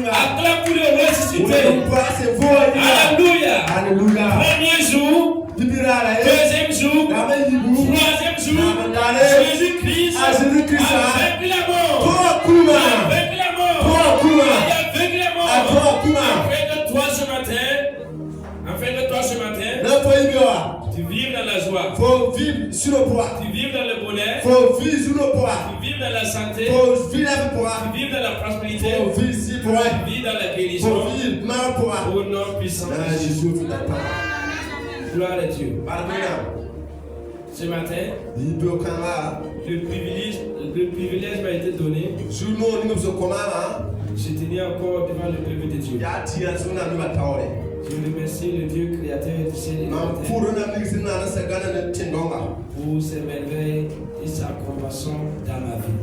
Acclame pour le ressuscité. Alléluia. Premier jour, deuxième jour, troisième jour, Jésus-Christ a vaincu la mort. Avec la mort. Afin de toi ce matin, tu vives dans la joie. Tu vives dans le bonheur. Tu vives dans la santé. Tu vives dans la prospérité. Tu vives dans la guérison. Au nom puissant de Jésus. Gloire à Dieu. Ce matin, le privilège m'a été donné. Je tenais encore devant le peuple de Dieu. Je remercie le Dieu créateur du ciel et de la terre pour ses merveilles et sa compassion dans ma vie.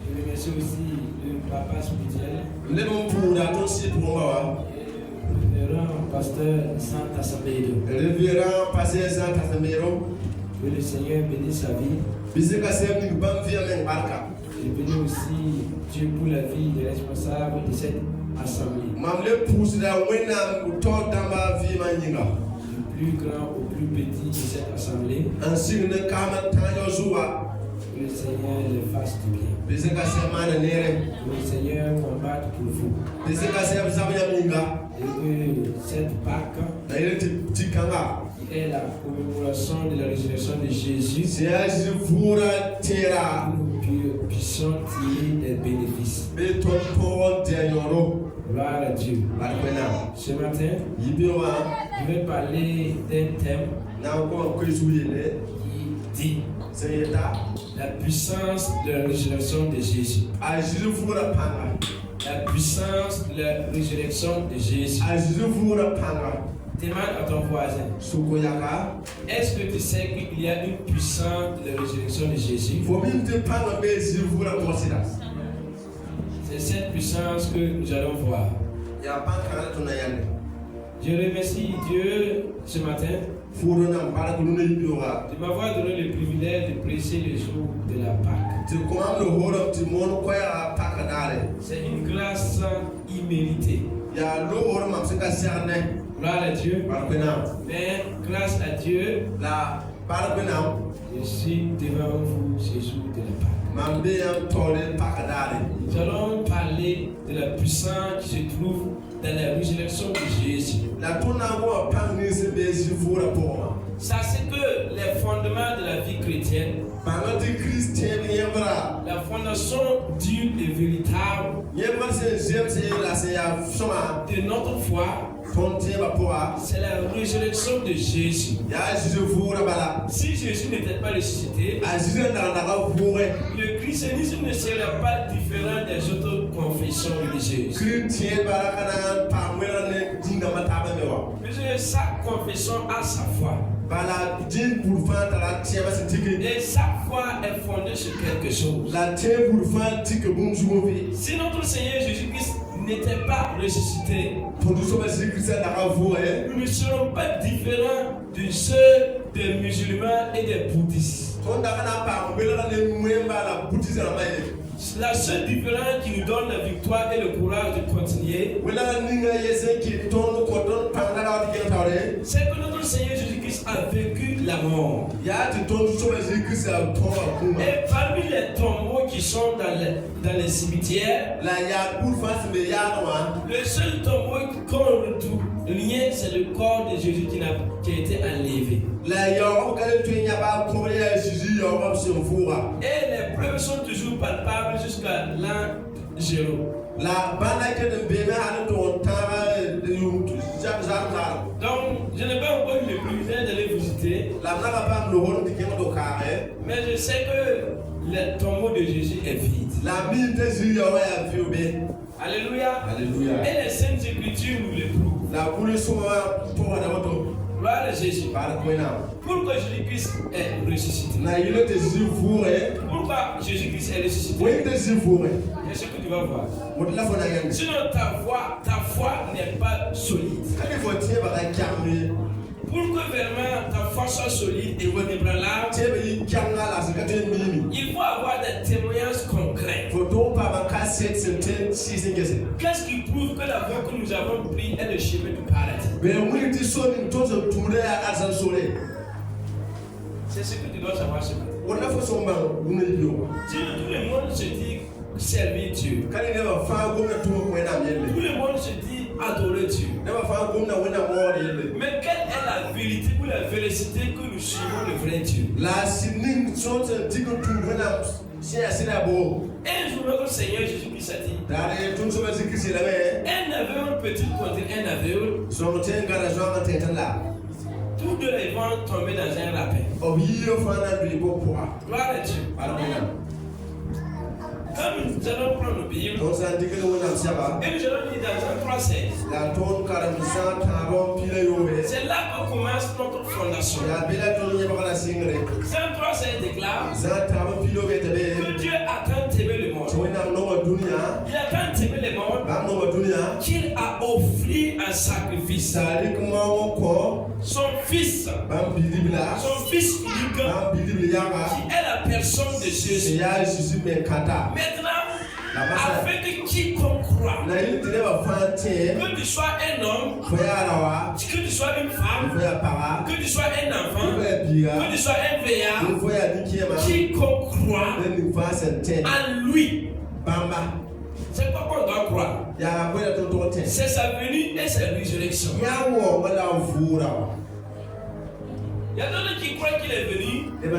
Je remercie aussi le papa spirituel, le révérend pasteur Saint Assemblée. Que le Seigneur bénisse sa vie. Je bénis aussi Dieu pour la vie des responsables de cette assemblée. Du plus grand au plus petit de cette assemblée. Que le Seigneur les fasse du bien. Que le Seigneur combatte pour vous. Et que cette Pâque est la commémoration de la résurrection de Jésus. Nous puissions tirer des bénéfices. Gloire à Dieu. Ce matin, je vais parler d'un thème qui dit la puissance de la résurrection de Jésus. La puissance de la résurrection de Jésus. Demande à ton voisin. Est-ce que tu sais qu'il y a une puissance de la résurrection de Jésus? C'est cette puissance que nous allons voir. Je remercie Dieu ce matin de m'avoir donné le privilège de prêcher le jour de la Pâque. C'est une grâce imméritée. Gloire à Dieu. Mais grâce à Dieu, je suis devant vous ce jour de la Pâque. Nous allons parler de la puissance qui se trouve dans la résurrection de Jésus. Ça, c'est que les fondements de la vie chrétienne, la fondation dure et véritable de notre foi, c'est la résurrection de Jésus. Si Jésus n'était pas ressuscité, le christianisme ne serait pas différent des autres confessions religieuses. Puisque chaque confession a sa foi. Et chaque foi est fondée sur quelque chose. Si notre Seigneur Jésus-Christ n'était pas ressuscité, nous ne serons pas différents de ceux des musulmans et des bouddhistes. La seule différence qui nous donne la victoire et le courage de continuer, c'est que notre Seigneur Jésus-Christ a vécu la mort. Et parmi les tombeaux qui sont dans les cimetières, le seul tombeau qu'on retrouve lien, c'est le corps de Jésus qui a été enlevé. Et les preuves sont toujours palpables jusqu'à l'an 0. Donc, je n'ai pas encore eu le privilège d'aller visiter. Mais je sais que le tombeau de Jésus est vide. Alléluia. Alléluia. Et les Saintes Écritures nous le prouvent. Gloire à Jésus. Pourquoi Jésus-Christ est ressuscité? Pourquoi Jésus-Christ est ressuscité? C'est ce que tu vas voir. Sinon ta foi n'est pas solide. Pour que vraiment ta foi soit solide et inébranlable, il faut avoir des témoignages concrets. Qu'est-ce qui prouve que la voie que nous avons prise est le chemin du paradis? C'est ce que tu dois savoir ce matin. Si tout le monde se dit servir Dieu, tout le monde se dit adorer Dieu, mais quelle est la vérité ou la véracité que nous suivons le vrai Dieu? Et un jour, le Seigneur Jésus-Christ a dit, un aveugle peut-il conduire un aveugle? Tous deux ils vont tomber dans un lapin. Gloire à Dieu. Comme nous allons prendre nos Bibles, et nous allons lire dans Jean 3,16. C'est là qu'on commence notre fondation. Jean 3,16 déclare que Dieu a tant aimé le monde. Il a tant aimé le monde qu'il a offert un sacrifice. Son fils unique, qui est la personne de Jésus. Maintenant, afin que quiconque croit, que tu sois un homme, que tu sois une femme, que tu sois un enfant, que tu sois un vieillard, quiconque croit en lui. C'est quoi qu'on doit croire? C'est sa venue et sa résurrection. Il y a d'autres qui croient qu'il est venu et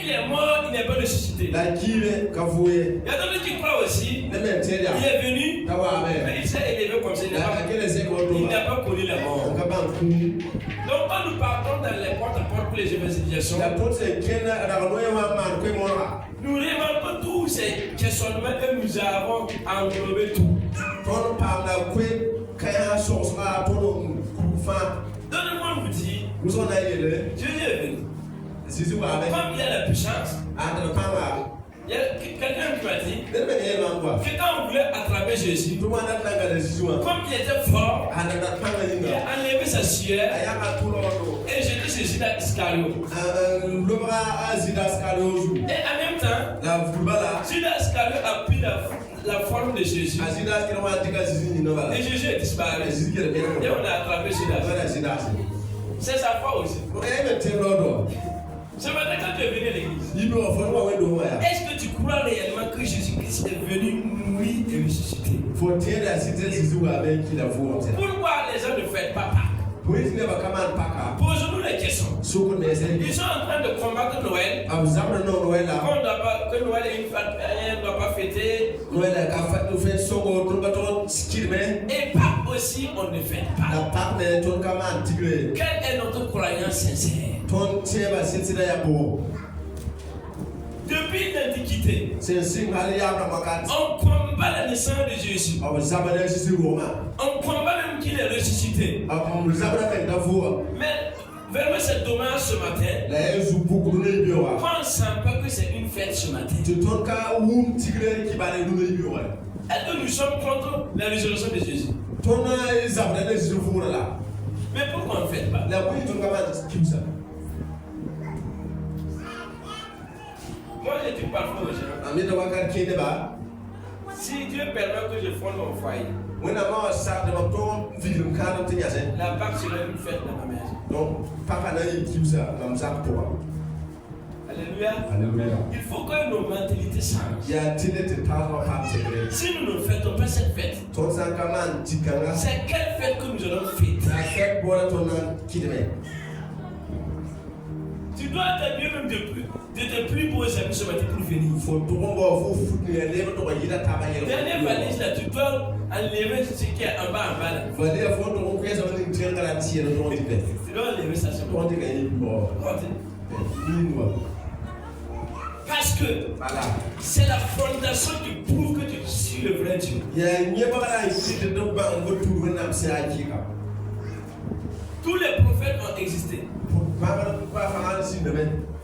qu'il est mort, il n'est pas ressuscité. Il y a d'autres qui croient aussi qu'il est venu, mais il s'est élevé comme ça. Il n'a pas connu la mort. Donc quand nous partons dans les porte-à-porte pour les évangélisations, nous remarquons tous ces questionnements et nous avons englobé tout. Donnez-moi vous dire, Jésus est venu. Comme il a la puissance, il y a quelqu'un qui m'a dit que quand on voulait attraper Jésus, comme il était fort, il a enlevé sa sueur et jeté sur Judas Iscariote. Et en même temps, Judas Iscariote a pris la forme de Jésus. Et Jésus est disparu. Et on a attrapé Judas. C'est sa foi aussi. Ce matin, quand tu es venu à l'église, est-ce que tu crois réellement que Jésus-Christ est venu mourir et ressusciter? Pourquoi les gens ne fêtent pas Pâques? Posons-nous les questions. Ils sont en train de combattre Noël. Que Noël ne doit pas fêter. Et Pâques aussi, on ne fête pas. Quelle est notre croyance sincère? Depuis l'Antiquité, on combat la naissance de Jésus. On combat même qu'il est ressuscité. Mais vraiment c'est dommage ce matin. On sent pas que c'est une fête ce matin. Est-ce que nous sommes contre la résurrection de Jésus? Mais pourquoi on ne fête pas? Moi je dis parfois aux gens, si Dieu permet que je fonde mon foyer, la Pâque sera une fête dans ma maison. Alléluia. Il faut que nos mentalités changent. Si nous ne fêtons pas cette fête, c'est quelle fête que nous allons fêter? Tu dois t'habiller même de tes plus beaux amis ce matin pour venir. Dernière valise là, tu dois enlever ce qui est en bas là. Tu dois enlever ça ce matin. Parce que c'est la fondation qui prouve que tu suis le vrai Dieu. Tous les prophètes ont existé.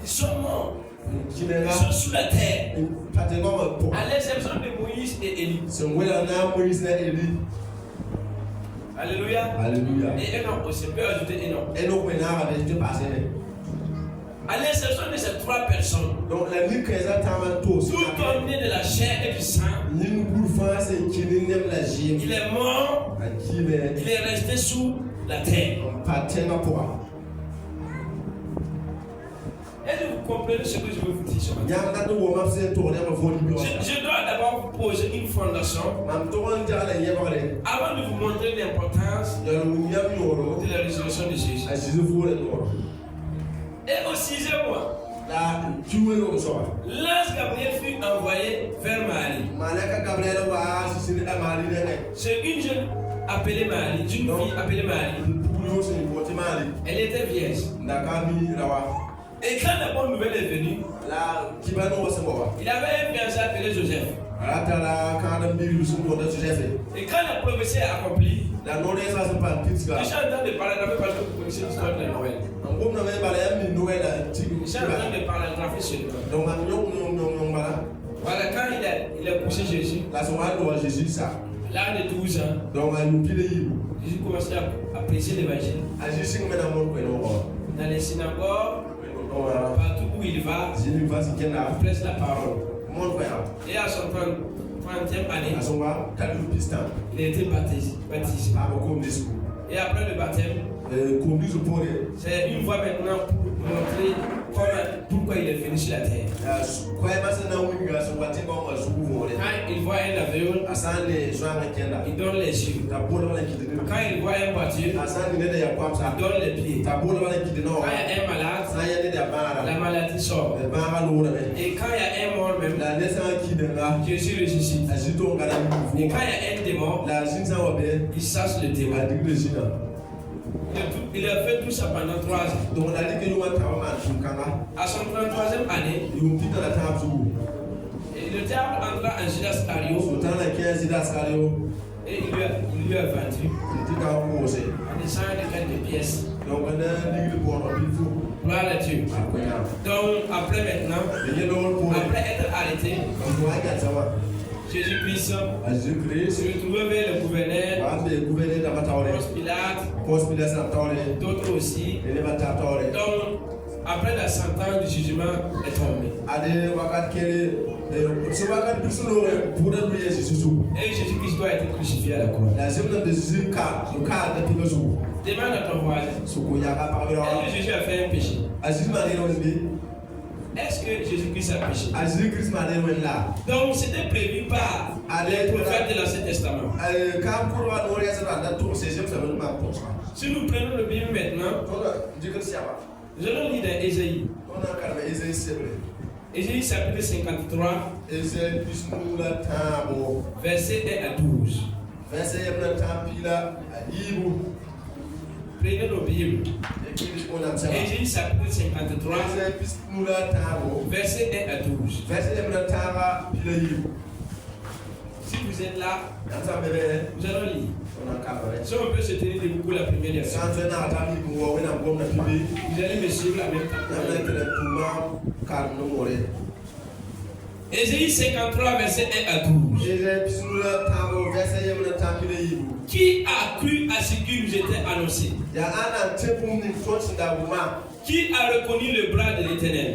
Ils sont morts. Ils sont sous la terre. À l'exception de Moïse et Élie. Alléluia. Et Enoch aussi. Peut ajouter Enoch. À l'exception de ces 3 personnes, Donc la nuit qu'ils attendent tout homme né de la chair et du sang, il est mort, il est resté sous la terre. Est-ce que vous comprenez ce que je veux vous dire ce matin? Je dois d'abord vous poser une fondation avant de vous montrer l'importance de la résurrection de Jésus. Et au 6e mois, l'ange Gabriel fut envoyé vers Marie. C'est une jeune appelée Marie, une fille appelée Marie. Elle était vierge. Et quand la bonne nouvelle est venue, il avait un fiancé appelé Joseph. Et quand la prophétie est accomplie, je suis en train de parler parce que vous connaissez l'histoire de Noël. Je suis en train de parler de la fille sur le Voilà, quand il a poussé Jésus, l'âge de 12 ans, Jésus commençait à prêcher l'évangile. Dans les synagogues, partout où il va, il prêche la parole. Et à son 30e année, il a été baptisé. Et après le baptême, c'est une voie maintenant pour montrer pourquoi il est venu sur la terre. Quand il voit un aveugle, il donne les yeux. Quand il voit un boiteux, il donne les pieds. Quand il y a un malade, la maladie sort. Et quand il y a un mort même, Jésus ressuscite. Et quand il y a un démon, il chasse le démon. Il a fait tout ça pendant 3 ans. À son 33e année, le diable entra en Judas Iscariot et il lui a vendu en échange de quelques pièces. Gloire à Dieu. Donc après maintenant, après être arrêté, Jésus-Christ se retrouvait vers le gouverneur, Ponce Pilate, d'autres aussi. Donc, après la sentence du jugement est tombée. Et Jésus-Christ doit être crucifié à la croix. Demande à ton voisin. Est-ce que Jésus a fait un péché? Est-ce que Jésus-Christ a péché? Donc c'était prévu par les prophètes de l'Ancien Testament. Si nous prenons le Bible maintenant, nous allons lire dans Ésaïe. Ésaïe chapitre 53, verset 1 à 12. Prenez nos Bibles. Ésaïe chapitre 53, verset 1 à 12. Si vous êtes là, nous allons lire. Si on peut se tenir debout pour la première version, vous allez me suivre la même temps. Ésaïe 53, verset 1 à 12. Qui a cru à ce qui nous était annoncé? Qui a reconnu le bras de l'Éternel?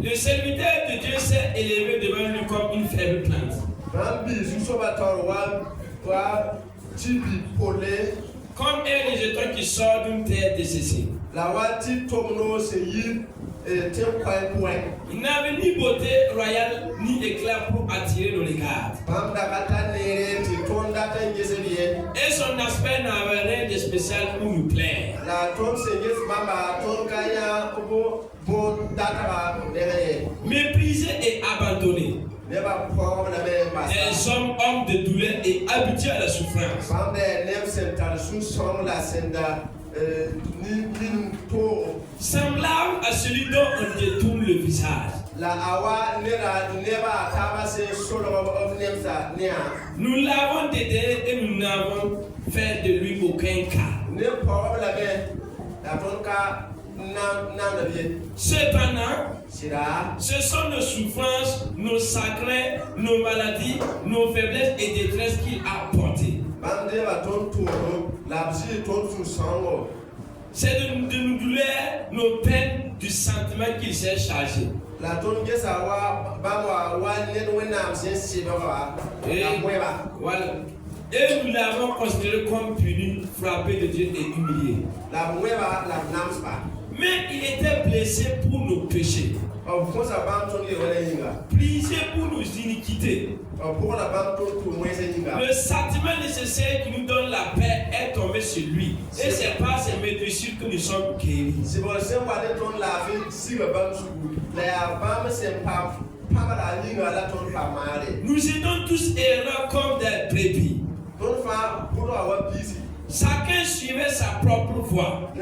Le serviteur de Dieu s'est élevé devant lui comme une faible plante. Comme un rejeton qui sort d'une terre desséchée. Il n'avait ni beauté royale ni éclat pour attirer nos regards. Et son aspect n'avait rien de spécial pour nous plaire. Méprisé et abandonné. Des hommes de douleur et habitués à la souffrance. Semblable à celui dont on détourne le visage. Nous l'avons aidé et nous n'avons fait de lui aucun cas. Cependant, ce sont nos souffrances, nos chagrins, nos maladies, nos faiblesses et détresses qu'il a portées. c'est de nous douleur, nos peines du sentiment qu'il s'est chargé. La tonne que ça va, Voilà. Et nous l'avons considéré comme puni, frappé de Dieu et humilié. Mais il était blessé pour nos péchés, brisé pour nos iniquités. Le sentiment nécessaire qui nous donne la paix est tombé sur lui. Et c'est par ses médecines que nous sommes guéris. Nous étions tous errants comme des brebis. Chacun suivait sa propre voie. Et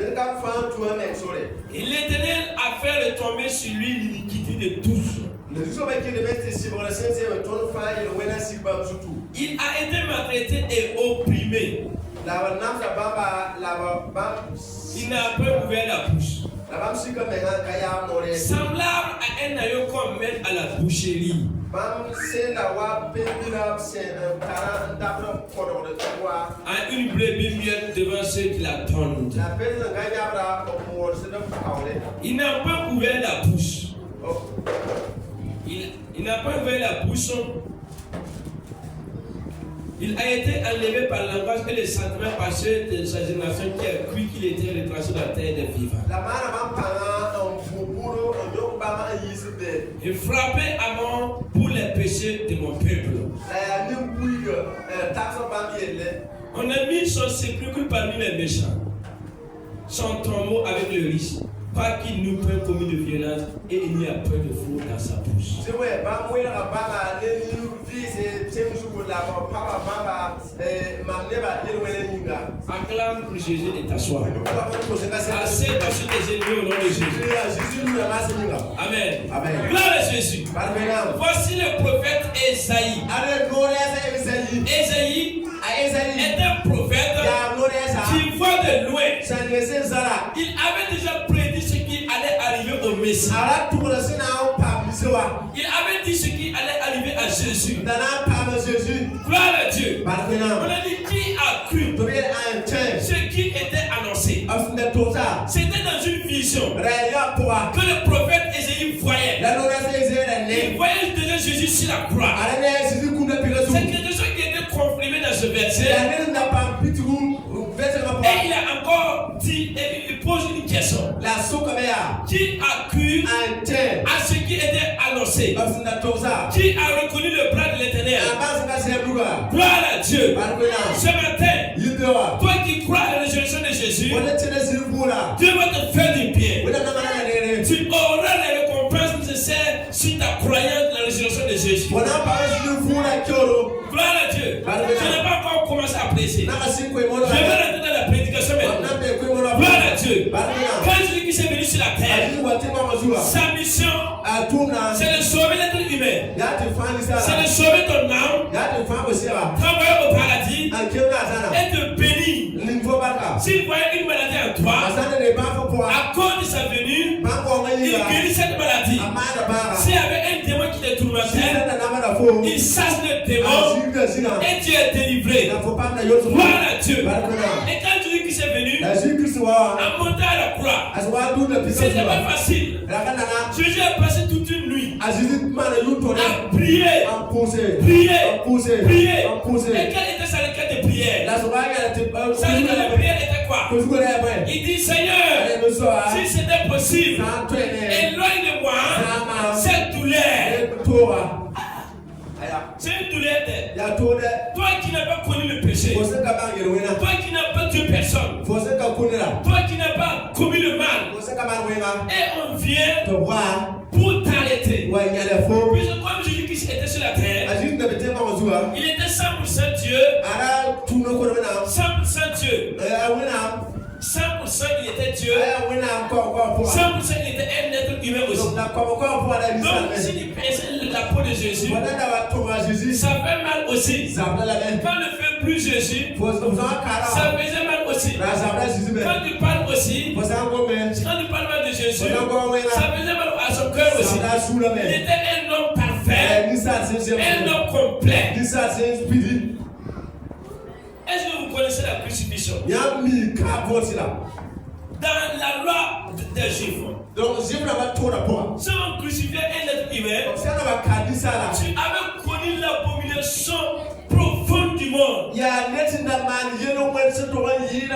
l'Éternel a fait retomber sur lui l'iniquité de tous. Il a été maltraité et opprimé. Il n'a pas ouvert la bouche. Semblable à un agneau qu'on met à la boucherie. À une brebis muette devant ceux qui l'attendent. Il n'a pas ouvert la bouche. Il n'a pas ouvert la bouche. Il a été enlevé par l'angoisse et les sentiments passés de sa génération qui a cru qu'il était retranché dans la terre des vivants. Il frappait à mort pour les péchés de mon peuple. On a mis son sépulcre parmi les méchants, son tombeau avec le riche. Pas qu'il nous peut commis de violence et il n'y a pas de faux dans sa bouche. Acclame pour Jésus et t'asseoir. Assez dans ce que j'ai dit au nom de Jésus. Amen. Gloire à Jésus. Voici le prophète Esaïe. Esaïe est un prophète qui voit de loin. Il avait déjà prédit ce qui allait arriver au Messie. Il avait dit ce qui allait arriver à Jésus. Gloire à Dieu. On a dit qui a cru ce qui était annoncé. C'était dans une vision que le prophète Esaïe voyait. Il voyait déjà Jésus sur la croix. C'est quelque chose qui était confirmé dans ce verset. Et il a encore dit, et il pose une question. Qui a cru à ce qui était annoncé? Qui a reconnu le bras de l'Éternel? Gloire à Dieu. Ce matin, toi qui crois à la résurrection de Jésus, Dieu va te faire du bien. Tu auras les récompenses nécessaires sur ta croyance dans la résurrection de Jésus. Gloire à Dieu. Je n'ai pas encore commencé à prêcher. Je vais rentrer dans la prédication maintenant. Gloire à Dieu. Quand Jésus qui s'est venu sur la terre, sa mission, c'est de sauver l'être humain. C'est de sauver ton âme, t'envoyer au paradis et te bénir. S'il voyait une maladie en toi, à cause de sa venue, il guérit cette maladie. S'il y avait un démon qui te tourmentait, il chasse le démon et tu es délivré. Gloire à Dieu. Et quand Jésus qui s'est venu, a monté à la croix, c'était pas facile. Jésus a passé toute une nuit à prier. Et quelle était sa requête de prière? Sa requête de prière était quoi? Il dit, Seigneur, si c'était possible, éloigne de moi cette douleur. C'est une douleur. Toi qui n'as pas connu le péché, toi qui n'as pas tué personne, toi qui n'as pas commis le mal, et on vient pour t'arrêter. Puisque comme Jésus-Christ était sur la terre, il était 100% Dieu, 100% Dieu. 100% il était Dieu, 100% il était un être humain aussi. Donc s'il pèse la peau de Jésus, ça fait mal aussi. Quand ne fait plus Jésus, ça faisait mal aussi. Quand tu parles aussi, quand tu parles mal de Jésus, ça faisait mal à son cœur aussi. Il était un homme parfait, un homme complet. Est-ce que vous connaissez la crucifixion? dans la loi des Juifs. Donc, Juif n'a pas trop rapport. Si on crucifiait un être humain, Donc, si on va garder ça là, tu avais connu l'abomination profonde du monde. il y a un être dans man, il y a un être dans man, il y a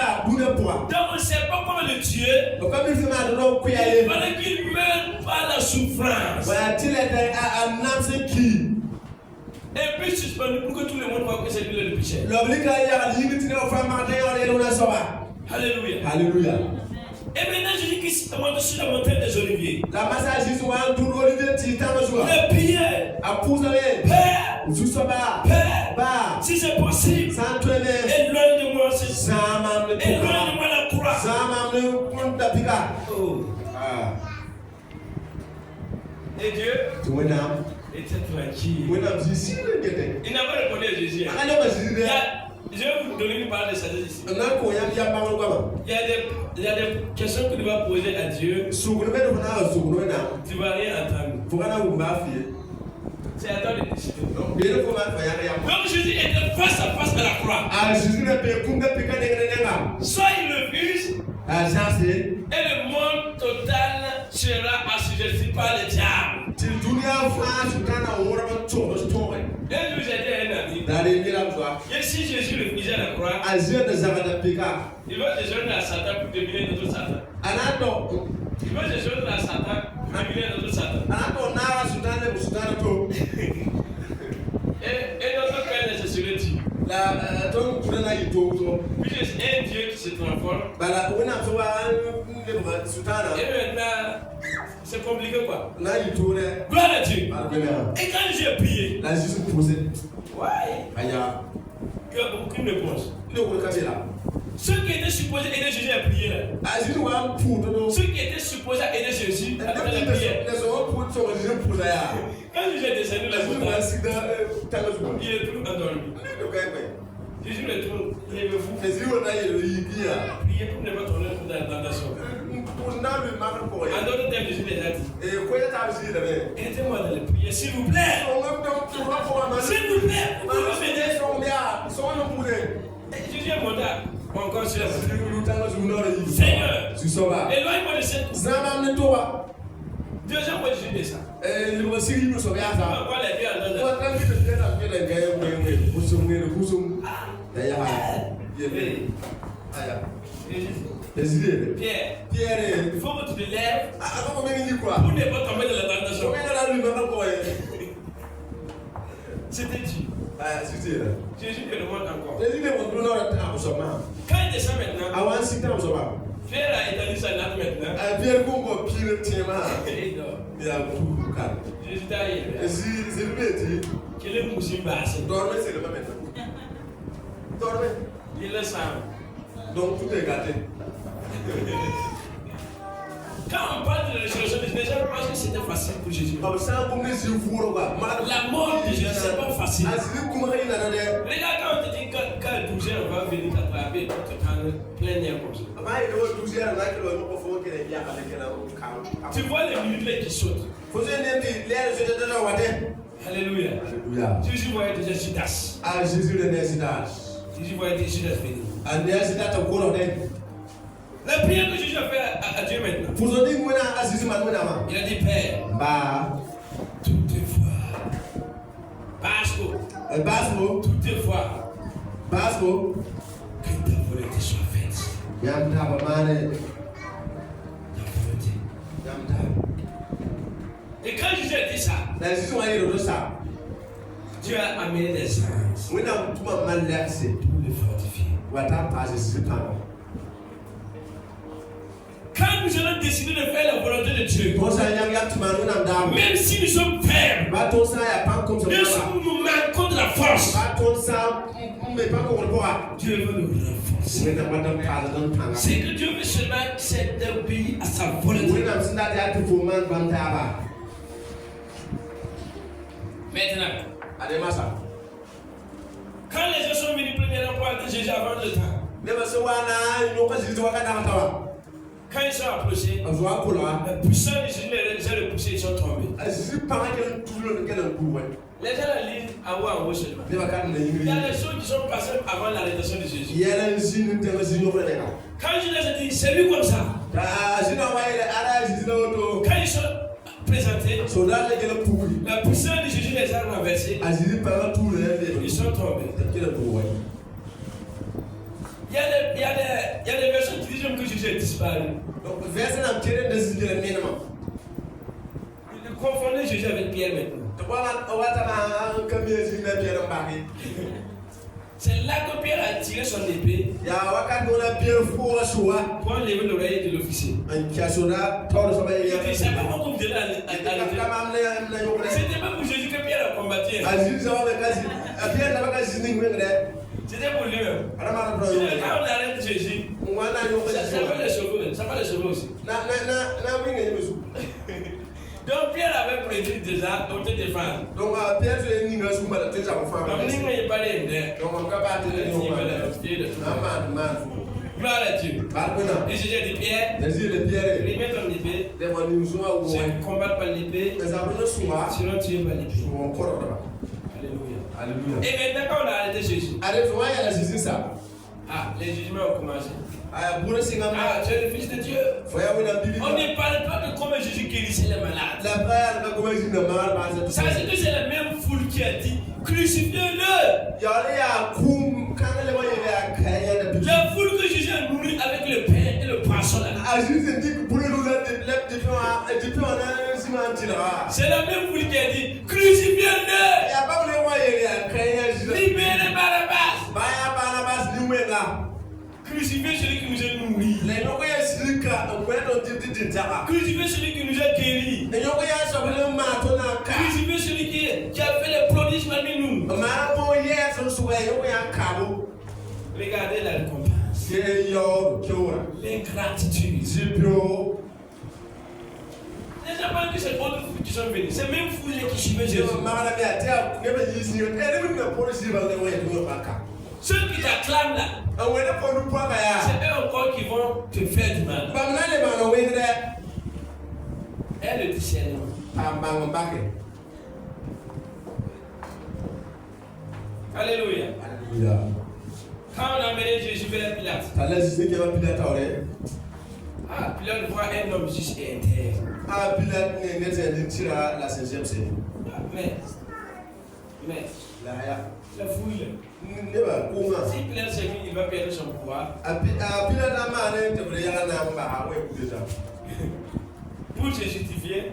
un poids. Donc on ne sait pas comment le tuer. Donc, comme il fait mal, donc, il fallait qu'il meure par la souffrance. voilà, il est un âme qui. Et puis suspendu pour que tout le monde voit que c'est lui le péché. Alléluia. Alléluia. Et maintenant je dis qu'il se monte sur la montagne des Oliviers. La massage is one to Olivier Titan. Le prière. À pousser. Père. Père. Si c'est possible. Éloigne de moi ce éloigne de moi la croix. Oh. Et Dieu était tranquille. Il n'a pas répondu à Jésus. Je vais vous donner une parole de sagesse ici. Il y a des questions que tu vas poser à Dieu. Tu ne vas rien entendre. C'est à toi de décider. Donc Jésus était face à face à la croix. Soit il refuse, et le monde total sera assujetti par le diable. Et nous j'étais un ami. Et si Jésus refusait la croix, il va se joindre à Satan pour devenir notre Satan. Il va se joindre à Satan pour devenir notre Satan. Et notre Père ne se serait dit. Puis c'est un Dieu qui se transforme. Et maintenant, c'est compliqué quoi. Gloire à Dieu. Et quand j'ai prié, ouais, il y a aucune réponse. Ceux qui étaient supposés aider Jésus à prier là. Ceux qui étaient supposés aider Jésus à faire la prière. Quand Jésus est descendu la montagne, il est tout endormi. Jésus le trouve, levez-vous. Priez pour ne pas tourner dans la tentation. En d'autres termes, Jésus les a dit. Aidez-moi dans les prières, s'il vous plaît. S'il vous plaît, vous pouvez m'aider. Jésus est monté encore sur la montagne. Seigneur, éloigne-moi de cette coupe. Deuxième fois, Jésus descend. Pourquoi les pieds en Pierre, il faut que tu te lèves pour ne pas tomber dans la tentation. C'était dit. Jésus te le montre encore. Quand il descend maintenant, Pierre a étendu sa nappe maintenant. Jésus t'a dit qu'il est moussé basse. Il le sent. Donc tout est gâté. Quand on parle de la résurrection, les gens pensent que c'était facile pour Jésus. La mort de Jésus, c'est pas facile. Regarde quand on te dit qu'à 12 heures, on va venir t'attraper pour te prendre plein air comme ça. Tu vois les minutes qui sautent. Alléluia. Jésus voyait déjà Judas. Jésus voyait déjà Judas venir. La prière que Jésus a fait à Dieu maintenant. Il a dit Père, toutefois, toutefois, que ta volonté soit faite. Ta volonté. Et quand Jésus a dit ça, Dieu a amené des anges pour le fortifier. Quand nous allons décider de faire la volonté de Dieu, même si nous sommes faibles, même si nous manquons de la force, Dieu veut nous renforcer. C'est que Dieu veut seulement c'est d'obéir à sa volonté. Maintenant, quand les gens sont venus premièrement pour Jésus avant le temps, Quand ils sont approchés, la puissance de Jésus les a repoussés, ils sont tombés. Les gens la lisent à haut seulement. Il y a des choses qui sont passées avant l'arrestation de Jésus. Quand Jésus a dit, c'est lui comme ça. Quand ils sont présentés, la puissance de Jésus les a renversés. Ils sont tombés. Il y a des versions qui disent que Jésus est disparu. Ils confondaient Jésus avec Pierre maintenant. C'est là que Pierre a tiré son épée pour enlever l'oreille de l'officier. Il dit, c'est pas moi que vous allez arrêter. C'était pas pour Jésus que Pierre a combattu. C'était pour lui-même. Quand on arrête Jésus, ça va les sauver aussi. Donc Pierre avait prévu déjà d'autodéfense. Donc Pierre n'est pas les gloire à Dieu. Et Jésus a dit Pierre, les mettre en épée, c'est combattre par l'épée, sinon tu es par l'épée. Alléluia. Et maintenant quand on a arrêté Jésus, les jugements ont commencé. Tu es le Fils de Dieu. On ne parle pas de comment Jésus guérissait les malades. Ça veut dire que c'est la même foule qui a dit crucifiez-le. La foule que Jésus a nourrie avec le pain et le poisson là. C'est la même foule qui a dit crucifiez-le. Libérez Barabbas. Crucifiez celui qui nous a nourris. Crucifiez celui qui nous a guéris. Crucifiez celui qui a fait les prodiges parmi nous. Regardez la récompense. L'ingratitude. Les gens pensent que c'est d'autres foules qui sont venus. C'est même foules qui suivaient Jésus. Ceux qui t'acclament là, c'est eux encore qui vont te faire du mal. Et le discernement. Alléluia. Quand on a amené Jésus vers Pilate, Pilate voit un homme juste et intègre. Mais la foule. Si Pilate s'est mis, il va perdre son pouvoir. Pour se justifier,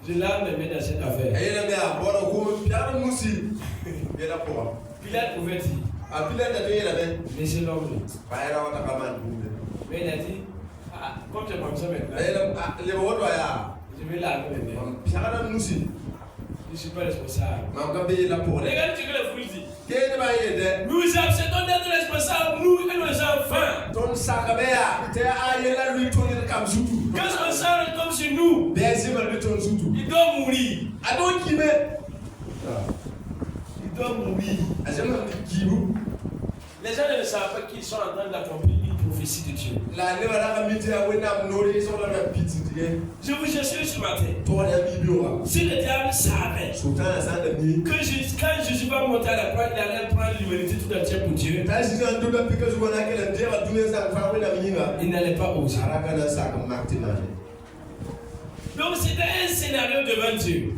je lave mes mains dans cette affaire. Pilate pouvait dire, laissez l'homme. Mais il a dit, comme tu es comme ça maintenant, je vais laver mes mains. Je ne suis pas responsable. Regarde ce que la foule dit. Nous acceptons d'être responsables, nous et nos enfants. Quand on s'en comme sur nous, il doit mourir. Il doit mourir. Les gens ne savent pas qu'ils sont en train d'accomplir une prophétie de Dieu. Je vous assure ce matin, si le diable savait que quand Jésus va monter à la croix, il allait prendre l'humanité tout entière pour Dieu, il n'allait pas oser. Donc c'était un scénario devant Dieu.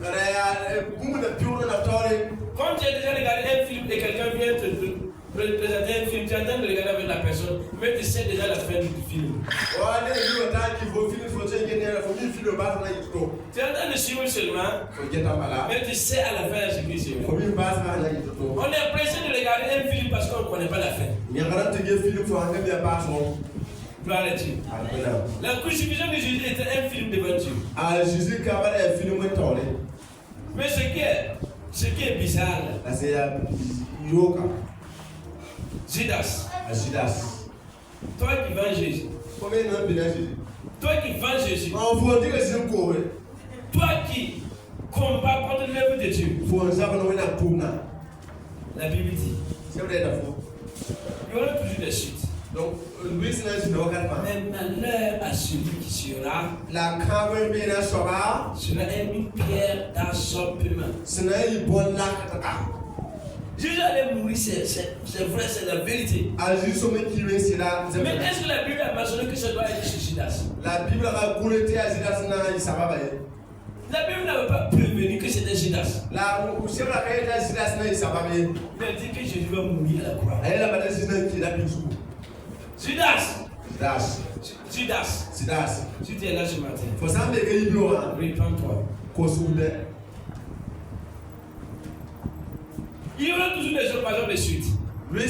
Quand tu as déjà regardé un film et quelqu'un vient te présenter un film, tu es en train de regarder avec la personne, mais tu sais déjà la fin du film. Tu es en train de suivre seulement, mais tu sais à la fin ce qui se passe. On est pressé de regarder un film parce qu'on ne connaît pas la fin. Gloire à Dieu. La crucifixion de Jésus était un film devant Dieu. Mais ce qui est bizarre, Judas. Toi qui vends Jésus. Toi qui vends Jésus. Toi qui combats contre l'œuvre de Dieu. La Bible dit, il y aura toujours des suites. Donc, lui, c'est un général. Mais malheur à celui qui sera. La caméra bien sera. Cela est une pierre d'achoppement. Ce n'est une bonne lac. Jésus allait mourir, c'est vrai, c'est la vérité. Mais est-ce que la Bible a mentionné que ça doit être chez Judas? La Bible a coulé à Judas. La Bible n'avait pas prévenu que c'était Judas. Il a dit que Jésus va mourir à la croix. Judas. Si tu es là ce matin, répands-toi. Il y aura toujours des occasions de suite. Mais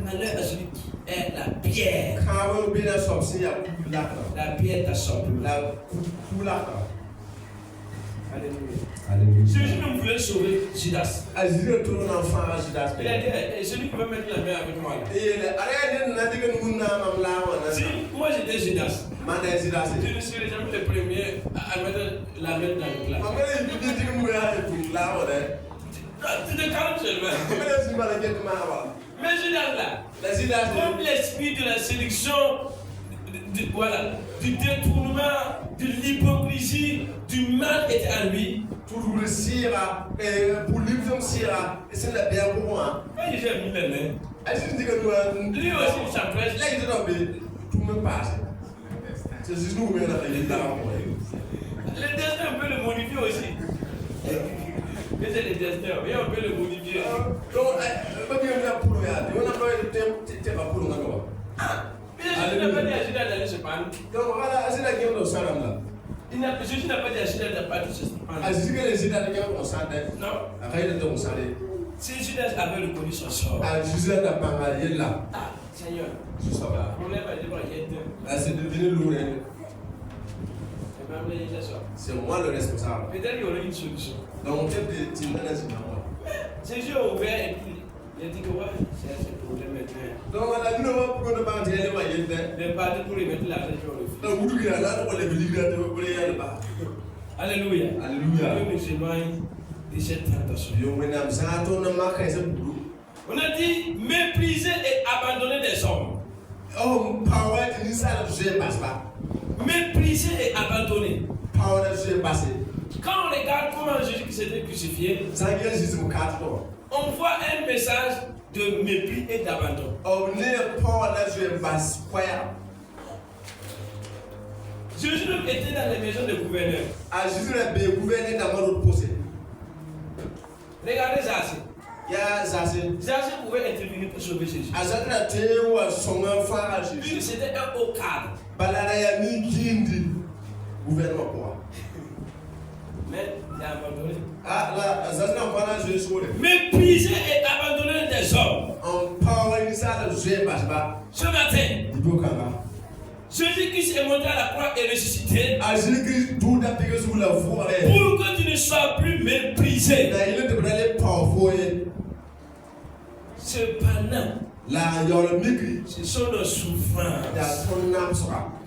malheur à celui qui est la pierre. La pierre d'achoppement. Alléluia. Jésus même voulait sauver Judas. Il a dit, celui qui va mettre la main avec moi. Si moi j'étais Judas, je ne serais jamais le premier à mettre la main dans le plat. Tu te calmes seulement. Mais Judas là, comme l'esprit de la séduction, du détournement, de l'hypocrisie, du mal était à lui. Quand Jésus a mis les mains, lui aussi s'empresse. Le destin, on peut le modifier aussi. Mais c'est le destin, mais on peut le modifier. Jésus n'a pas dit à Judas d'aller se prendre. Jésus n'a pas dit à Judas de partir se prendre. Non. Si Judas avait reconnu son sort. Seigneur. C'est devenu lourd. C'est moi le responsable. Peut-être qu'il y aurait une solution. Donc, Jésus a ouvert et puis il a dit que ouais, c'est un problème maintenant. Donc, on a dit non, pour ne pas dire les moyens. Les partis pour remettre l'argent sur le fil. Donc, vous dites là, on les veut Alléluia. Alléluia. Dieu nous éloigne de cette tentation. On a dit mépriser et abandonner des hommes. Mépriser et abandonner. Quand on regarde comment Jésus qui s'était crucifié, on voit un message de mépris et d'abandon. Jésus était dans les maisons de gouverneurs. Regardez Zaché. Zaché pouvait intervenir pour sauver Jésus. Lui, c'était un haut cadre. Mais il a abandonné. Mépriser et abandonner des hommes. Ce matin, celui qui s'est monté à la croix est ressuscité. Pour que tu ne sois plus méprisé. Cependant, ce sont nos souffrances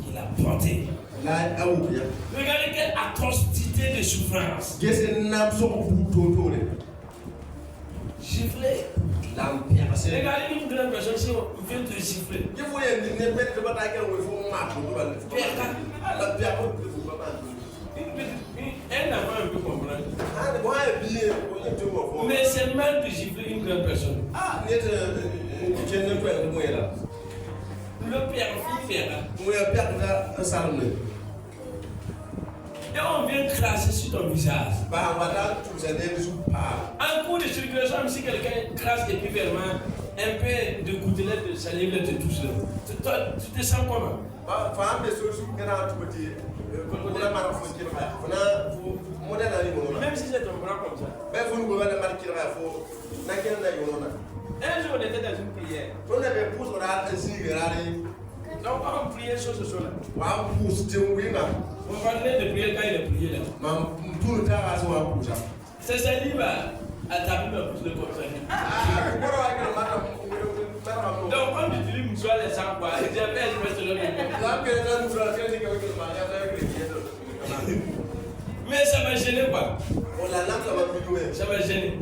qu'il a portées. Regardez quelle atrocité de souffrance. Gifler. Regardez une grande personne si on vient te gifler. Un enfant un peu comprendre. Mais c'est mal de gifler une grande personne. Le père, et on vient cracher sur ton visage. En cours de circulation, même si quelqu'un crache et puis vraiment un peu de gouttelette de salive te touche là. Tu te sens comment? Même si c'est ton bras comme ça. Un jour on était dans une prière. Donc quand on priait sur ce sol-là, on parlait de prière quand il a prié là. C'est salive à taper ma pouce de comme ça. Donc quand tu dis mouchoir les sangs quoi, j'ai fait je le Mais ça m'a gêné quoi. On la lame ça m'a mis. Ça m'a gêné.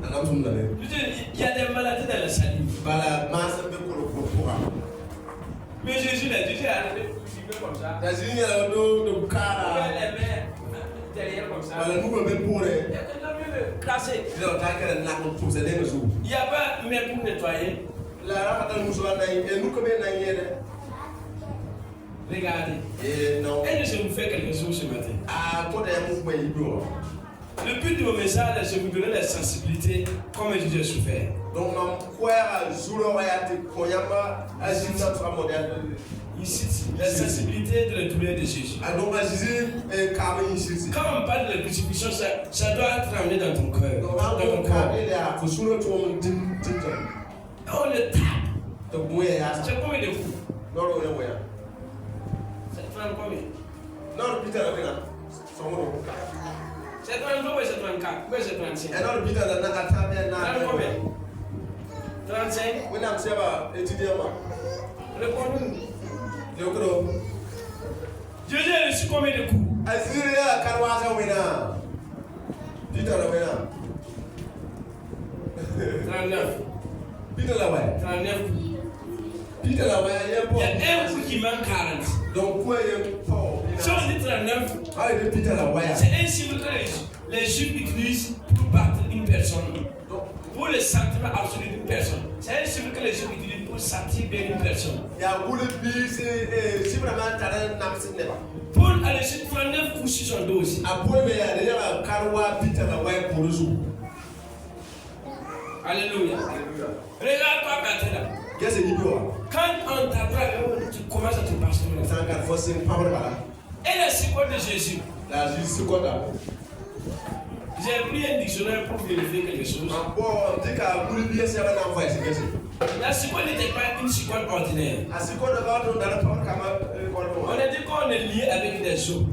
Il y a des maladies dans la salive. Mais Jésus l'a dit, j'ai arrêté de vivre comme ça. Il met les mains derrière comme ça. Il n'y a pas main pour nettoyer. Regardez. Et je vous fais quelque chose ce matin. Le but de mon message, c'est de vous donner la sensibilité comme j'ai souffert. Donc, ici, la sensibilité de la douleur de Jésus. Quand on parle de la crucifixion, ça doit être ramené dans ton cœur. Dans ton corps. On le tape. C'est combien de coups? Ça te prend combien? Non, putain, c'est 33 ou c'est 34? Ou c'est 35? Combien? 35? Oui, répondez-nous. Jésus a reçu combien de coups? 39. 39 coups. Il y a un coup qui manque 40. Donc, si on dit 39, c'est un signe que les Juifs utilisent pour battre une personne. Pour le sentiment absolu d'une personne. C'est un signe que les Juifs utilisent pour sentir bien une personne. Paul a reçu 39 coups sur son dos aussi. Alléluia. Regarde-toi maintenant. Quand on t'apprend, tu commences à te passer. Et la seconde de Jésus. J'ai pris un dictionnaire pour vérifier quelque chose. La seconde n'était pas une seconde ordinaire. On a dit qu'on est lié avec des os.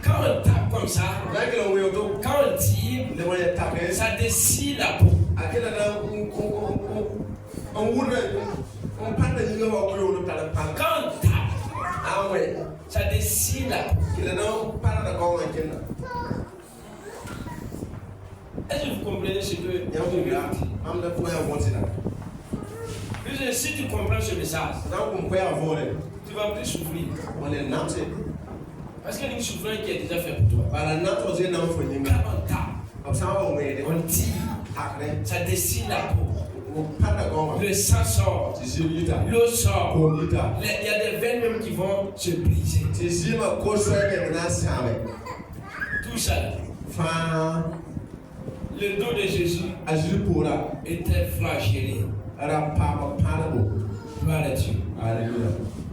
Quand on tape comme ça, quand on tire, ça dessille la peau. Quand on tape, ça dessille la peau. Est-ce que vous comprenez ce que je veux dire? Si tu comprends ce message, tu vas plus souffrir. Parce qu'il y a une souffrance qui est déjà faite pour toi. Quand on tape, on tire, ça dessine la peau. Le sang sort, l'eau sort. Il y a des veines même qui vont se briser. Tout ça. Le dos de Jésus était flagellé. Gloire à Dieu.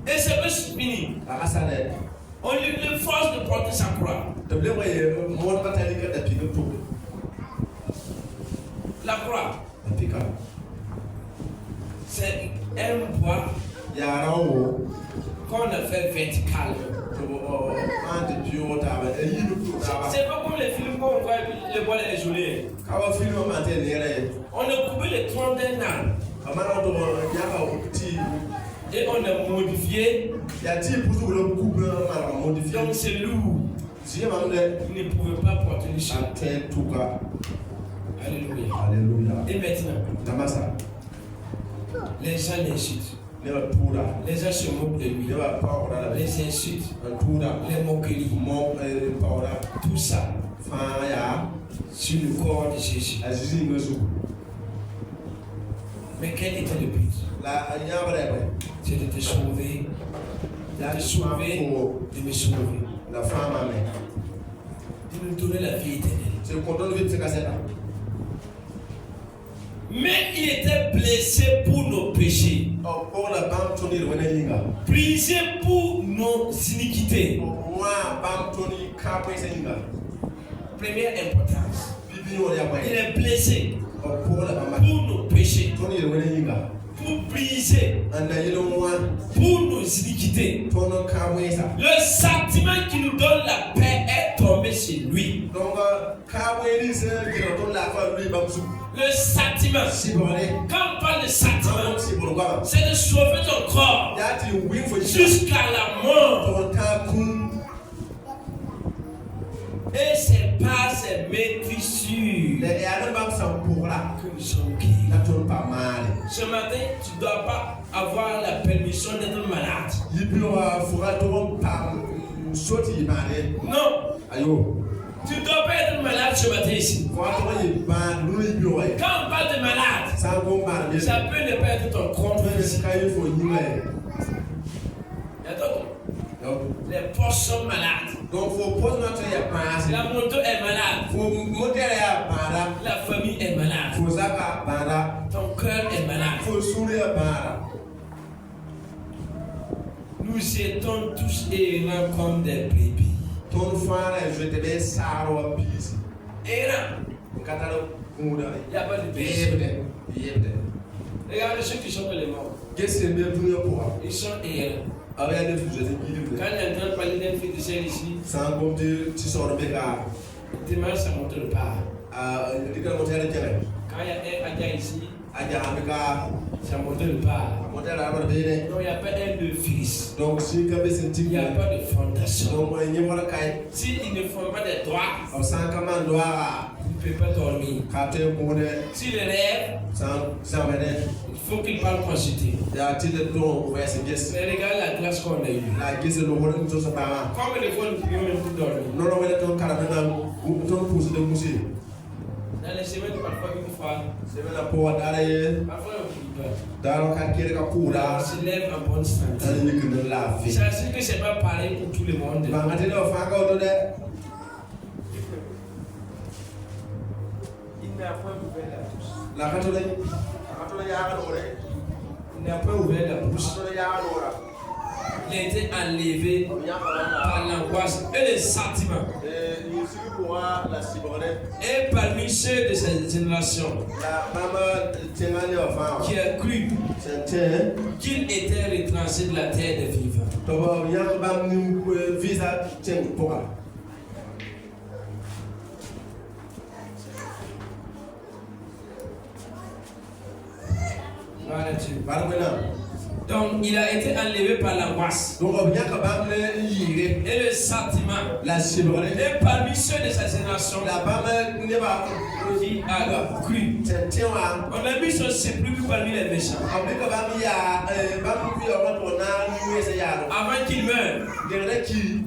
Et c'est pas fini. On lui donne force de porter sa croix. La croix, c'est un bois qu'on a fait vertical. C'est pas comme les films qu'on voit le bois isolé. On a coupé les troncs d'un arbre. Et on a modifié. Donc c'est lourd. Il ne pouvait pas porter le chien. Alléluia. Et maintenant, les gens l'insultent. Les gens se moquent de lui. Les insultes. Les moqueries. Tout ça. Sur le corps de Jésus. Mais quel était le but? C'est de te sauver. De te sauver. De me sauver. De nous donner la vie éternelle. Mais il était blessé pour nos péchés. Brisé pour nos iniquités. Première importance. Il est blessé pour nos péchés. Pour briser pour nos iniquités. Le sentiment qui nous donne la paix est tombé sur lui. Le sentiment, quand on parle de sentiment, c'est de sauver ton corps jusqu'à la mort. Et c'est par ces métissures que nous sommes guéris. Ce matin, tu ne dois pas avoir la permission d'être malade. Non. Tu ne dois pas être malade ce matin ici. Quand on parle de malade, ça peut ne pas être ton compte physique. Les poches sont malades. Donc, la moto est malade. La famille est malade. Ton cœur est malade. Nous étions tous errants comme des brebis. Errants. Il n'y a pas de péché. Regardez ceux qui sont dans les morts. Ils sont errants. Quand il est en train de parler d'un féticheur ici, demain ça monte le pas. Quand il y a un Adja ici, ça monte le pas. Donc il n'y a pas un de fils. Donc il n'y a pas de fondation. S'il ne font pas de droits, il ne peut pas dormir. S'il rêve, il faut qu'il parle consulter. Mais regarde la grâce qu'on a eue. Combien de fois nous prions même pour dormir? Dans les semaines, parfois une fois. Parfois on ne prie pas. On se lève en bonne santé. Ça veut dire que ce n'est pas pareil pour tout le monde. Il n'a point ouvert la bouche. Il n'a pas ouvert la bouche. Il a été enlevé par l'angoisse et le sentiment. Et parmi ceux de cette génération qui a cru qu'il était retranché de la terre des vivants. Donc il a été enlevé par l'angoisse et le sentiment. Et parmi ceux de sa génération qui a cru, on a mis son sépulcre parmi les méchants. Avant qu'il meure,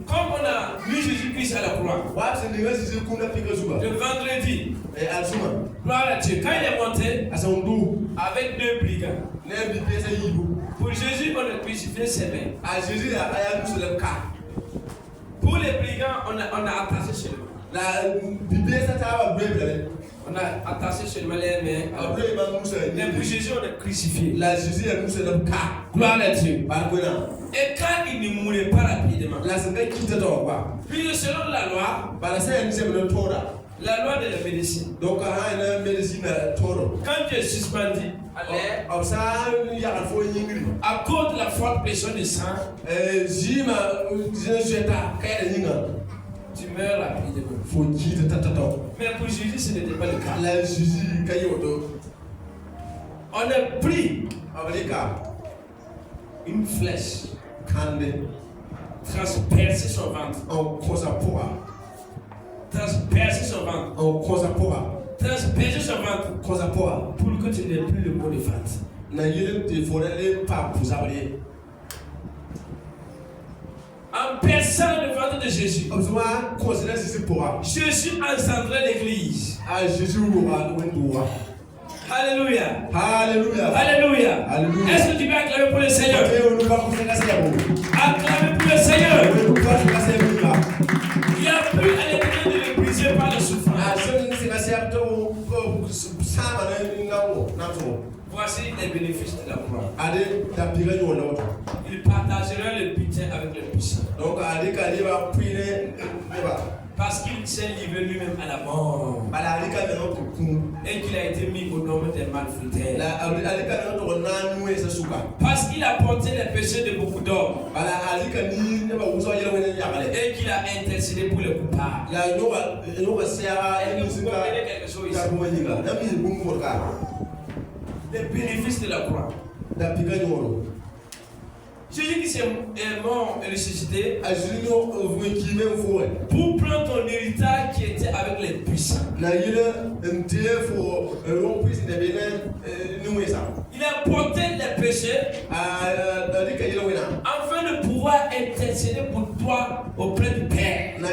comme on a mis Jésus-Christ à la croix, le vendredi, gloire à Dieu, quand il est monté avec 2 brigands, pour Jésus, on a crucifié ses mains. Pour les brigands, on a attaché seulement. On a attaché seulement les mains. Mais pour Jésus, on a crucifié. Gloire à Dieu. Et quand il ne mourait pas rapidement, puis selon la loi, la loi de la médecine. Donc, quand tu es suspendu à l'air, à cause de la forte pression du sang, tu meurs rapidement. Mais pour Jésus, ce n'était pas le cas. On a pris une flèche, transpercé son ventre. Transpercer son ventre. Transpercer son ventre. Pour que tu n'aies plus le mot de ventre. En perçant le ventre de Jésus, Jésus encendrait l'église. Alléluia. Alléluia. Alléluia. Est-ce que tu peux acclamer pour le Seigneur? Acclamer pour le Seigneur. Il n'y a plus à l'éternel de l'épuiser par la souffrance. Voici les bénéfices de la croix. Il partagera le butin avec le puissant. Parce qu'il s'est livré lui-même à la mort. Et qu'il a été mis au nombre des malfaiteurs. Parce qu'il a porté les péchés de beaucoup d'hommes. Et qu'il a intercédé pour les coupables. Les bénéfices de la croix. Jésus qui s'est mort et ressuscité a Jésus nous qui même faut pour prendre ton héritage qui était avec les puissants. la yile ntie faut rompis de benen nous ça. Il a porté les péchés dit que yile wena afin de pouvoir intercéder pour toi auprès du Père. la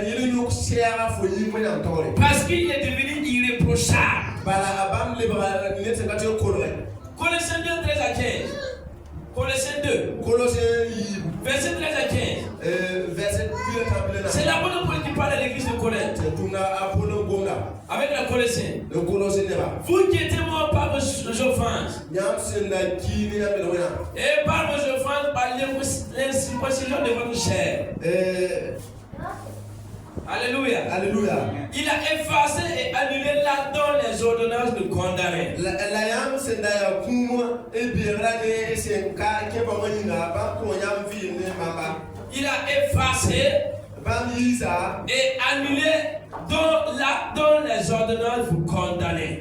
yile nous sera faut y wena tore Parce qu'il est devenu irréprochable. bala abam le bala ne se ka te kolore Colossiens 2, 13 à 15. Colossiens 2, Colossiens verset 13 à 15. verset 2 C'est l'apôtre Paul qui parle à l'église de Corinthe. Avec la Colossiens. Vous qui étiez morts par vos offenses. Et par vos offenses, par l'incirconcision de votre chair. Alléluia. Alléluia. Il a effacé et annulé là-dedans les ordonnances de condamner. Il a effacé et annulé dans les ordonnances vous condamnez.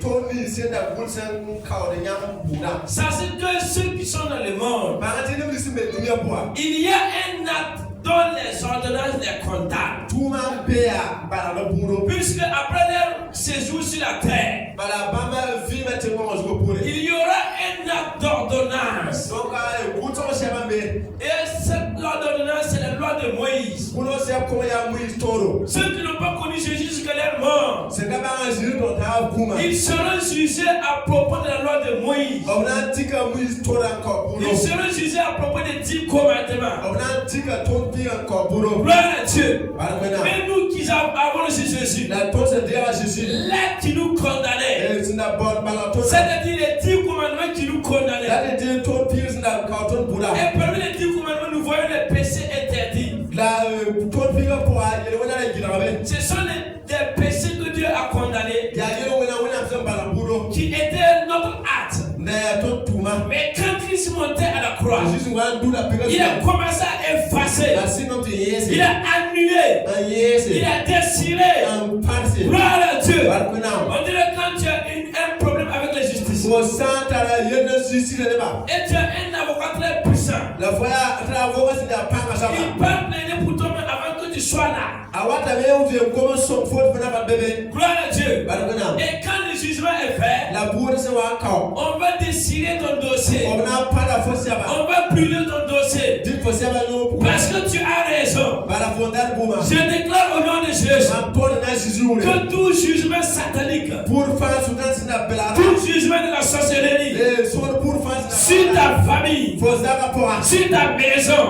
Ça c'est que ceux qui sont dans le monde. Il y a un acte dans les ordonnances les condamnent. Puisque après leur séjour sur la terre, il y aura un acte d'ordonnance. Et cette loi d'ordonnance, c'est la loi de Moïse. Ceux qui n'ont pas connu Jésus jusqu'à leur mort, ils seront jugés à propos de la loi de Moïse. Ils seront jugés à propos des 10 commandements. Gloire à Dieu. Mais nous qui avons reçu Jésus, là qui nous condamnait, c'est-à-dire les 10 commandements qui nous condamnaient. Et parmi les 10 commandements, nous voyons les péchés interdits. Ce sont des péchés que Dieu a condamnés, qui étaient notre acte. Mais quand Christ montait à la croix, il a commencé à effacer, il a annulé, il a désiré. Gloire à Dieu. On dirait quand tu as un problème avec la justice, et tu as un avocat très puissant, il parle plaider pour toi avant que tu sois là. Gloire à Dieu. Et quand le jugement est fait, on va décider ton dossier. On va brûler ton dossier. Parce que tu as raison. Je déclare au nom de Jésus que tout jugement satanique, tout jugement de la sorcellerie, sur ta famille, sur ta maison,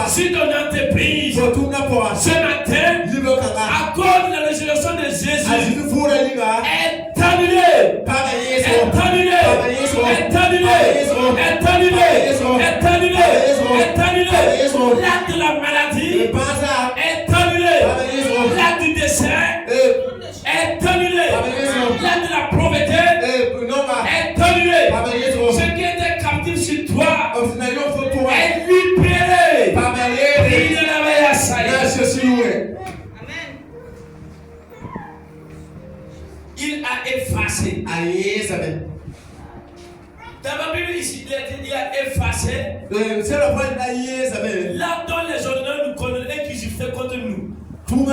sur ton entreprise, ce matin, à cause de la résurrection de Jésus, est annulé, est annulé, est annulé, est annulé, est annulé, est annulé. L'acte de la maladie est annulé, l'acte du décès est annulé, l'acte de la pauvreté est annulé. Ce qui était captif sur toi est libéré. Il ne l'avait pas salué. Il a effacé. Dans ma Bible ici, il a effacé. Là dans les ordonnances nous condamnent et qui fait contre nous. Et on a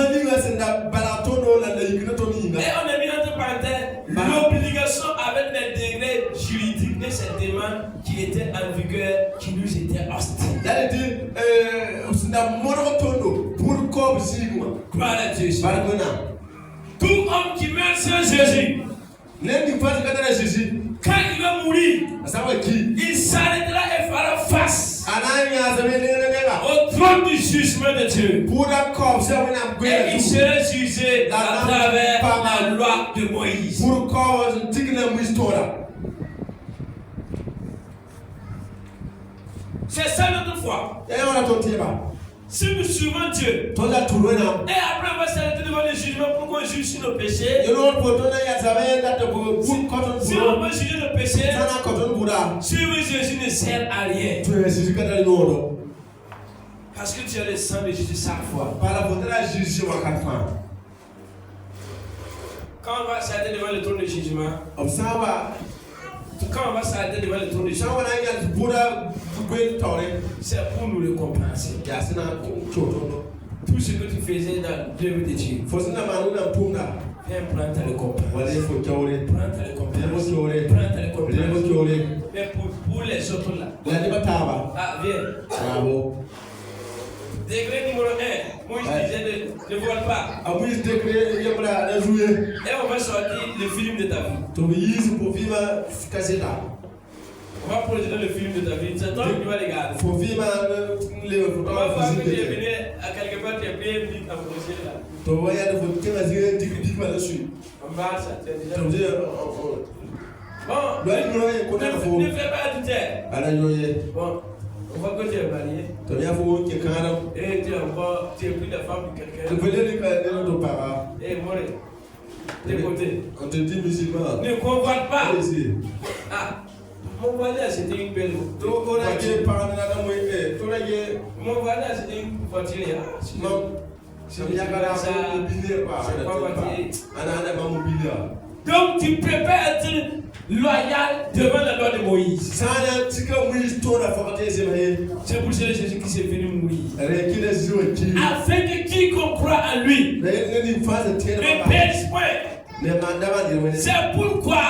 mis entre parenthèses l'obligation avec les degrés juridiques et ces demandes qui étaient en vigueur, qui nous étaient hostiles. Gloire à Dieu. Tout homme qui meurt sans Jésus, quand il va mourir, il s'arrêtera et fera face au trône du jugement de Dieu. Et il sera jugé à travers la loi de Moïse. C'est ça notre foi. Si nous suivons Dieu, et après on va s'arrêter devant le jugement pour qu'on juge sur nos péchés. Si on veut juger nos péchés, suivre Jésus ne sert à rien. Parce que tu as le sang de Jésus chaque fois. Quand on va s'arrêter devant le trône de jugement, Quand on va s'arrêter devant le trône de Dieu, c'est pour nous récompenser. Tout ce que tu faisais dans l'œuvre de Dieu. Viens prendre ta récompense. Prends ta récompense. Prends ta récompense. Mais pour les autres là. Ah, viens. Bravo. Degré numéro 1, Moïse disait ne vole pas. Et on va sortir le film de ta vie. On va projeter le film de ta vie. C'est toi qui vas regarder. On va voir que tu es venu à quelque part, tu es bien venu à projeter là. On va ça, tu es déjà. Bon, ne fais pas du terre. Bon. On voit que tu es marié. Et tu as pris la femme de quelqu'un. Et moi, tes côtés. On te dit musulman. Ne convoite pas. Ah, mon voisin c'était une belle voiture. Mon voisin c'était une voiture. Donc tu peux pas être loyal devant la loi de Moïse. C'est pour cela que Jésus-Christ est venu mourir. Afin que quiconque croit en lui ne pêche point. C'est pourquoi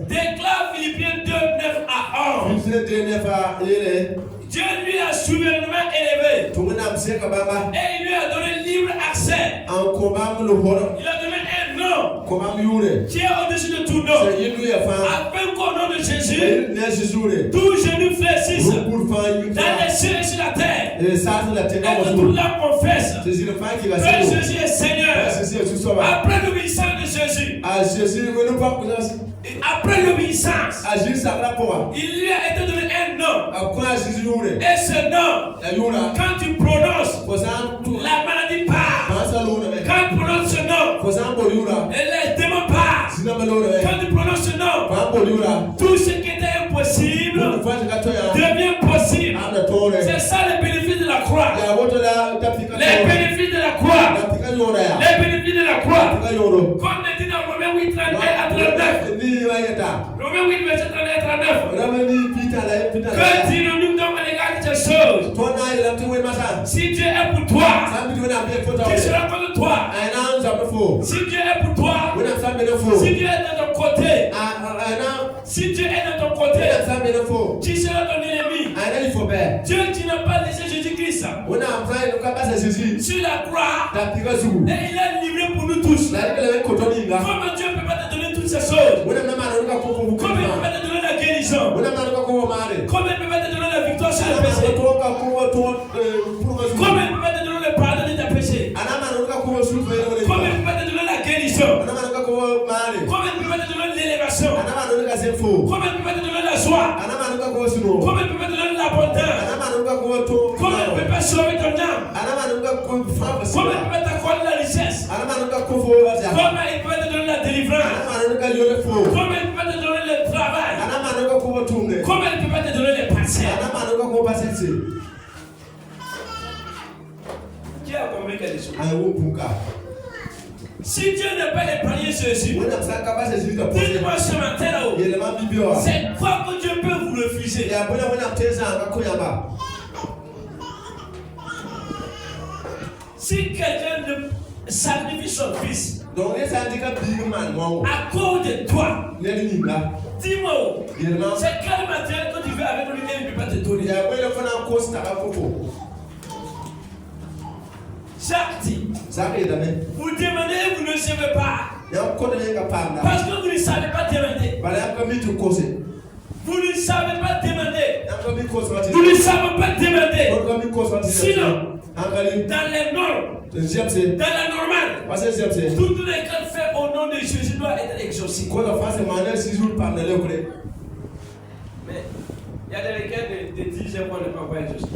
déclare Philippiens 2, 9 à 11. Dieu lui a souverainement élevé. Et il lui a donné libre accès. Il a donné un nom qui est au-dessus de tout nom. Afin qu'au nom de Jésus, tout genou fléchisse dans les cieux et sur la terre. Et que tout l'âme confesse que Jésus est Seigneur. Après l'obéissance de Jésus. Après l'obéissance, il lui a été donné un nom. Et ce nom, quand tu prononces, la maladie part. Quand tu prononces ce nom, les démons partent. Quand tu prononces ce nom, tout ce qui était impossible devient possible. C'est ça le bénéfice de la croix. Les bénéfices de la croix. Les bénéfices de la croix. Comme le dit dans Romains 8, 31 à 39. Romains 8, verset 31 à 39. Que dirons-nous donc à l'égard de ces choses? Si Dieu est pour toi, qui sera contre toi? Si Dieu est pour toi, si Dieu est de ton côté, si Dieu est de ton côté, qui sera ton ennemi? Dieu qui n'a pas laissé Jésus-Christ sur la croix, et il est livré pour nous tous. Comment Dieu ne peut pas te donner toutes ces choses? Comment il ne peut pas te donner la guérison? Comment il ne peut pas te donner la victoire sur le péché? Comment il ne peut pas te donner le pardon de tes péchés? Comment il ne peut pas te donner la guérison? Comment il ne peut pas te donner l'élévation? Comment il ne peut pas te donner la joie? Comment il ne peut pas te donner l'abondance? Comment il ne peut pas sauver ton âme? Comment il ne peut pas t'accorder la richesse? Comment il ne peut pas te donner la délivrance? Comment il ne peut pas te donner le travail? Comment il ne peut pas te donner les parcelles? Qui a compris quelque chose? Si Dieu n'a pas épargné ceci, dites-moi ce matin là-haut, c'est quoi que Dieu peut vous refuser? Si quelqu'un ne sacrifie son fils à cause de toi, dis-moi, c'est quel matériel que tu veux avec lui et il ne peut pas te donner? Jacques dit, vous demandez et vous ne savez pas. Parce que vous ne savez pas demander. Vous ne savez pas demander. Vous ne savez pas demander. Sinon, dans les normes, dans la normale, toutes les cas faits au nom de Jésus doivent être exaucés. Mais il y a des requêtes de 10 ans qu'on ne peut pas exaucer.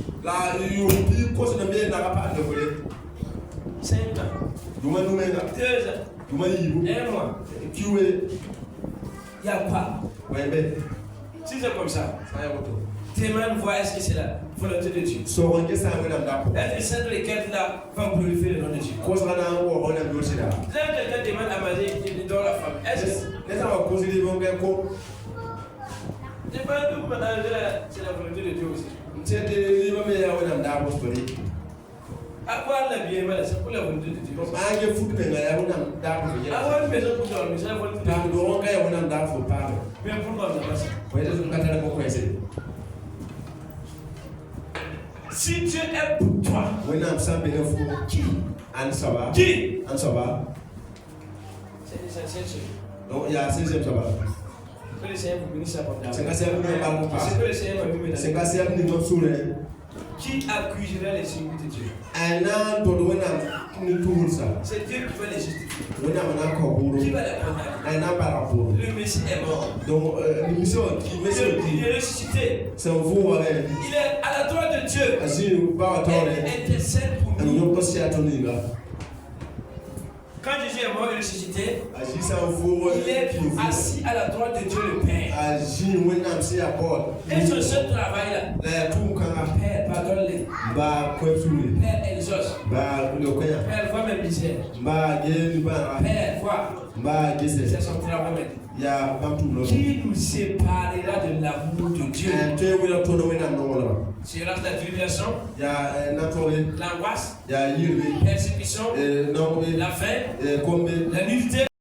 5 ans, 2 ans, 1 mois. Il n'y a pas. Si c'est comme ça, tes mains voient est-ce que c'est la volonté de Dieu. Est-ce que cette requête-là va glorifier le nom de Dieu? Quand quelqu'un demande à manger, il donne la femme. Est-ce que C'est pas tout c'est la volonté de Dieu aussi. C'est de l'imam et on a d'abord pour lui. Avoir la bien, c'est pour la volonté de Dieu. Ah, il faut que on a d'abord. Avoir une maison pour dormir, c'est la volonté de Dieu. Dans le rond, on a d'abord pas. Mais pourquoi on n'a pas ça? Oui, c'est ce qu'on a beaucoup essayé. Si Dieu est pour toi, on a ça bien fou. Qui? Ansaba. Qui? Ansaba. C'est l'essentiel. Donc il y a 16e ça va. Que le Seigneur vous bénisse abondamment. C'est qu'à C'est que le Seigneur m'a vu c'est qu'à c'est nous sommes qui accuserait les signes de Dieu? un an pour donner nous tout ça. C'est Dieu qui va les justifier. On a un corps Qui va les condamner? un an par rapport. Le Messie est mort. Donc l'émission qui Il est ressuscité. c'est vous Il est à la droite de Dieu. Asi pas attendre. Il intercède pour nous. Nous pas si attendre là. Quand Jésus est mort et ressuscité, Asi ça vous il est assis à la droite de Dieu le Père. Asi when am see à bord. Et son seul travail là, La tout quand Père, pardonne-les. ba ko sulu. Père, exauce. Ba le koya. Père, vois mes misères. Ba ge ba. Père, vois. Ba ge C'est c'est. son travail maintenant. Ya ba tout le. Qui nous séparera de l'amour de Dieu? Tu veux tourner when am no là. C'est la tribulation, Ya natore. l'angoisse, Ya yirwe. la persécution, Non la faim, kombe. la nudité.